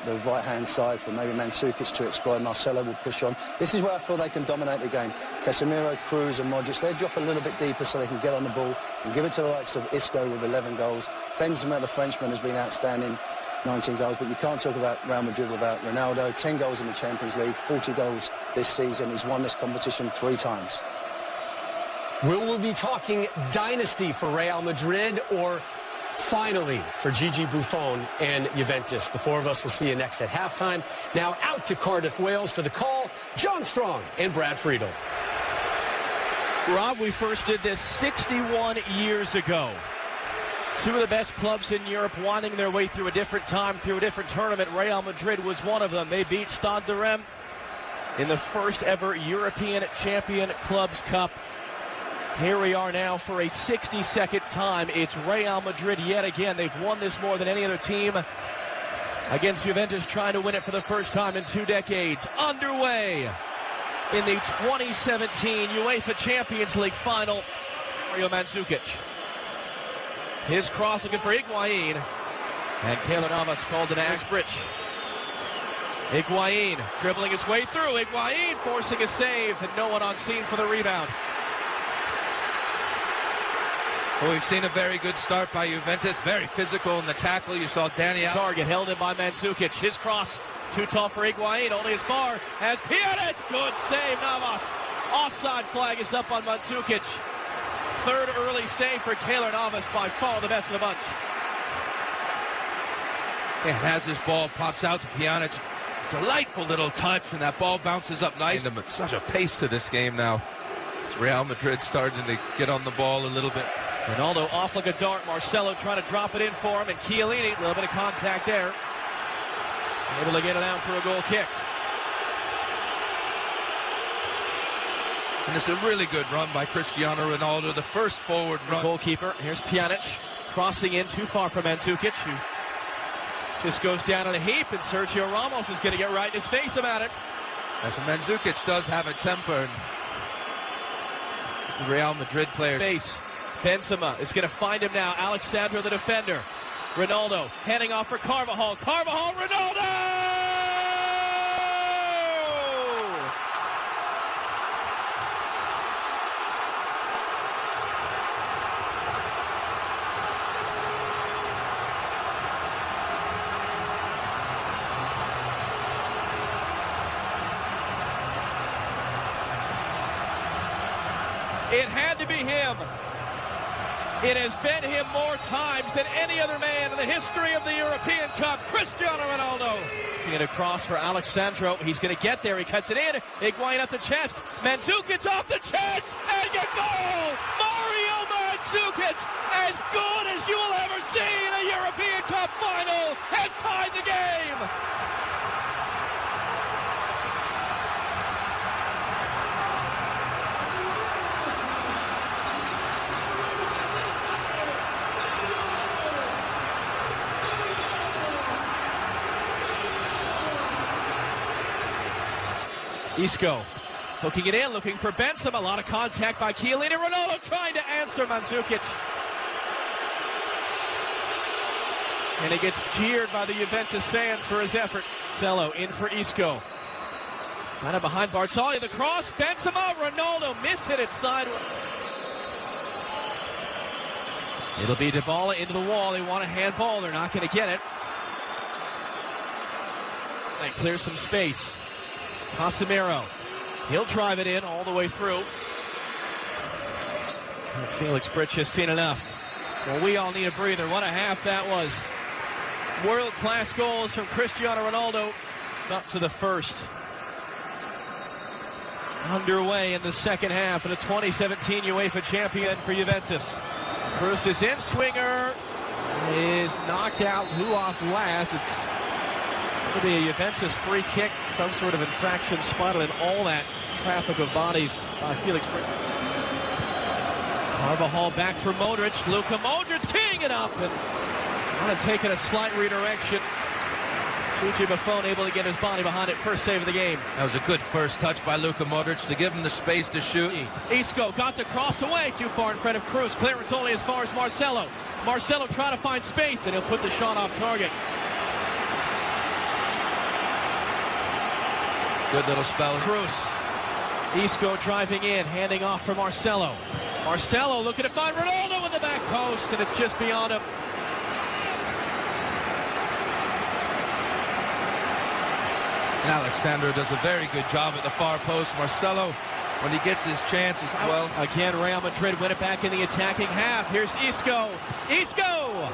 the right-hand side for maybe Mandzukic to exploit. Marcelo will push on. This is where I feel they can dominate the game. Casemiro, Cruz and Modric, they drop a little bit deeper so they can get on the ball and give it to the likes of Isco with 11 goals. Benzema, the Frenchman, has been outstanding, 19 goals, but you can't talk about Real Madrid without Ronaldo. 10 goals in the Champions League, 40 goals this season. He's won this competition 3 times. Will we be talking dynasty for Real Madrid or finally for Gigi Buffon and Juventus? The 4 of us will see you next at halftime. Now out to Cardiff, Wales for the call, John Strong and Brad Friedel. Rob, we first did this 61 years ago. 2 of the best clubs in Europe winding their way through a different time, through a different tournament. Real Madrid was one of them. They beat Stade de Reims in the first ever European Champion Clubs Cup. Here we are now for a 62nd time. It's Real Madrid yet again. They've won this more than any other team against Juventus, trying to win it for the first time in 2 decades. Underway in the 2017 UEFA Champions League final. Mario Mandzukic. His cross looking for Higuain. And Keylor Navas called it Axbridge. Higuain dribbling his way through. Higuain forcing a save and no one on scene for the rebound. Well, we've seen a very good start by Juventus. Very physical in the tackle. You saw Danny Target held in by Mandzukic. His cross too tall for Higuain. Only as far as Pjanic. Good save, Navas. Offside flag is up on Mandzukic. 3rd early save for Keylor Navas, by far the best of the bunch. And as this ball pops out to Pjanic, delightful little touch, and that ball bounces up nice. And such a pace to this game now. Real Madrid starting to get on the ball a little bit. Ronaldo off like a dart. Marcelo trying to drop it in for him, and Chiellini, a little bit of contact there. Able to get it out for a goal kick. And it's a really good run by Cristiano Ronaldo, the first forward run. Goalkeeper, here's Pjanic, crossing in too far for Mandzukic, who just goes down in a heap, and Sergio Ramos is going to get right in his face about it. As Mandzukic does have a temper, and the Real Madrid players. Base. Benzema is going to find him now. Alexandro, the defender. Ronaldo heading off for Carvajal. Carvajal, Ronaldo! It had to be him. It has been him more times than any other man in the history of the European Cup. Cristiano Ronaldo. Seeing it across for Alexandro. He's going to get there. He cuts it in. Higuain at the chest. Mandzukic off the chest. And a goal! Mario Mandzukic, as good as you will ever see in a European Cup final, has tied the game. Isco hooking it in, looking for Benzema. A lot of contact by Chiellini. Ronaldo trying to answer Mandzukic. And he gets jeered by the Juventus fans for his effort. Cello in for Isco. Kind of behind Barzagli. The cross. Benzema. Ronaldo mishit it sideways. It'll be Dybala into the wall. They want a handball. They're not going to get it. They clear some space. Casemiro, he'll drive it in all the way through. And Felix Brych has seen enough. Well, we all need a breather. What a half that was. World-class goals from Cristiano Ronaldo up to the first. Underway in the second half of the 2017 UEFA champion for Juventus. Cruz is in, swinger is knocked out. Who off last? It's going to be a Juventus free kick, some sort of infraction spotted in all that traffic of bodies by Felix Brych. Carvajal back for Modric. Luka Modric teeing it up and kind of taking a slight redirection. Gigi Buffon able to get his body behind it. First save of the game. That was a good first touch by Luka Modric to give him the space to shoot. Isco got the cross away, too far in front of Cruz. Clearance only as far as Marcelo. Marcelo trying to find space, and he'll put the shot off target. Good little spell. Cruz. Isco driving in, handing off for Marcelo. Marcelo looking to find Ronaldo in the back post, and it's just beyond him. And Alexandro does a very good job at the far post. Marcelo, when he gets his chances, well. Again, Real Madrid win it back in the attacking half. Here's Isco. Isco!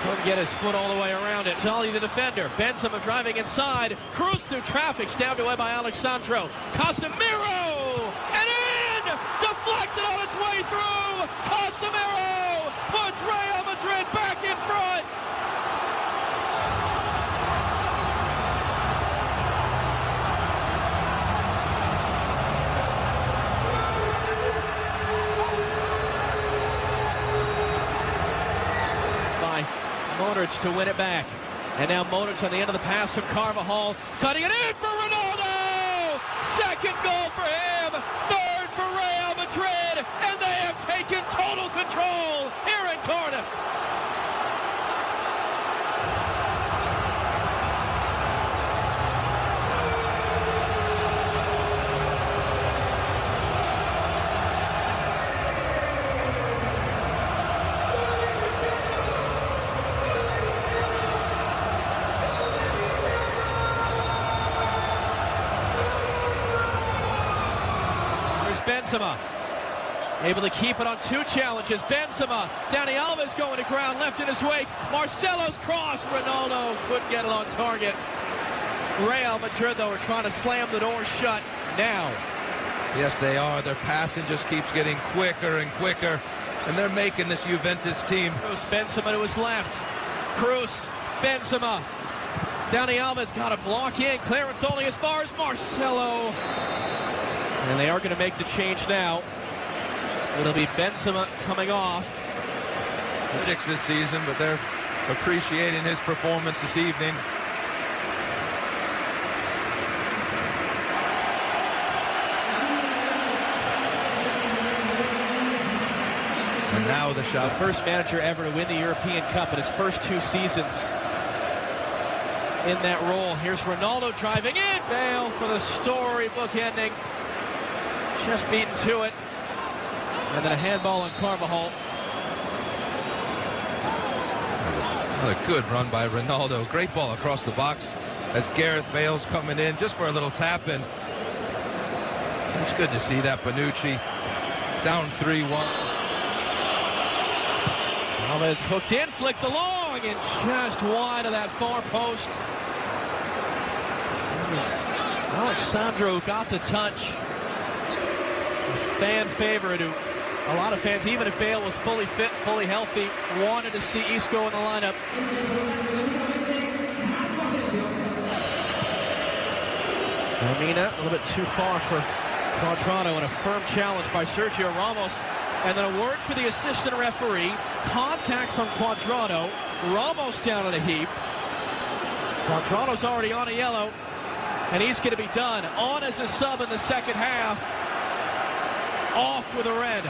Couldn't get his foot all the way around it. Solly the defender. Benzema driving inside. Cruz through traffic. Stabbed away by Alexandro. Casemiro! And in! Deflected on its way through! Casemiro puts Real Madrid back in front! Modric to win it back. And now Modric on the end of the pass from Carvajal, cutting it in for Ronaldo! Second goal for him, third for Real Madrid, and they have taken total control here in Cardiff. Benzema able to keep it on two challenges. Benzema, Dani Alves going to ground, left in his wake. Marcelo's cross, Ronaldo couldn't get it on target. Real Madrid, though, are trying to slam the door shut now. Yes, they are. Their passing just keeps getting quicker and quicker, and they're making this Juventus team. Benzema to his left. Cruz, Benzema. Dani Alves got a block in. Clearance only as far as Marcelo. And they are going to make the change now. It'll be Benzema coming off. Critics this season, but they're appreciating his performance this evening. And now the shot. The first manager ever to win the European Cup in his first two seasons in that role. Here's Ronaldo driving in. Bale for the storybook ending. Just beaten to it. And then a handball on Carvajal. Another good run by Ronaldo. Great ball across the box as Gareth Bale's coming in just for a little tap in. It's good to see that. Bonucci down 3-1. Alves hooked in, flicked along, and just wide of that far post. It was Alexandro who got the touch. His fan favorite, who a lot of fans, even if Bale was fully fit, fully healthy, wanted to see Isco in the lineup. Lamina, a little bit too far for Cuadrado, and a firm challenge by Sergio Ramos. And then a word for the assistant referee. Contact from Cuadrado. Ramos down in a heap. Cuadrado's already on a yellow, and he's going to be done. On as a sub in the second half. Off with a red.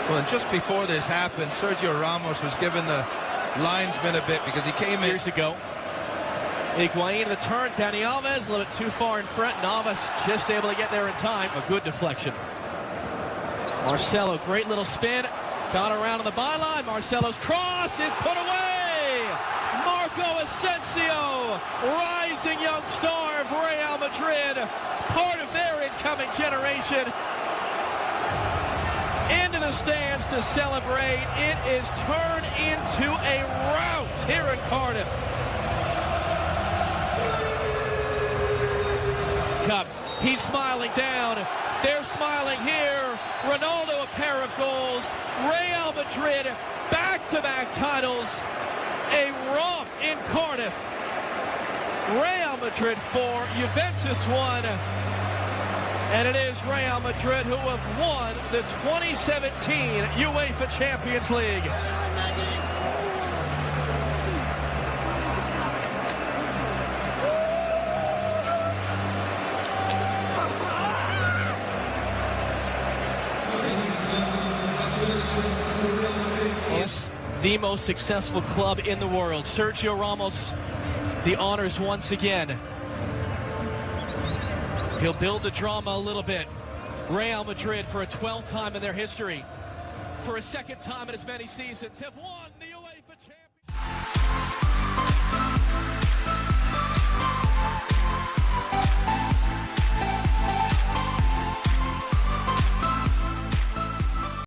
Well, and just before this happened, Sergio Ramos was given the linesman a bit because he came in years ago. Higuain the turn. Dani Alves a little bit too far in front. Navas just able to get there in time. A good deflection. Marcelo, great little spin. Got around on the byline. Marcelo's cross is put away. Marco Asensio, rising young star of Real Madrid, part of their incoming generation, into the stands to celebrate. It is turned into a rout here in Cardiff. Cup. He's smiling down. They're smiling here. Ronaldo a pair of goals. Real Madrid back-to-back titles. A romp in Cardiff. Real Madrid 4, Juventus 1. And it is Real Madrid who have won the 2017 UEFA Champions League. the most successful club in the world. Sergio Ramos, the honors once again. He'll build the drama a little bit. Real Madrid, for a 12th time in their history, for a second time in as many seasons, have won the UEFA Champions League.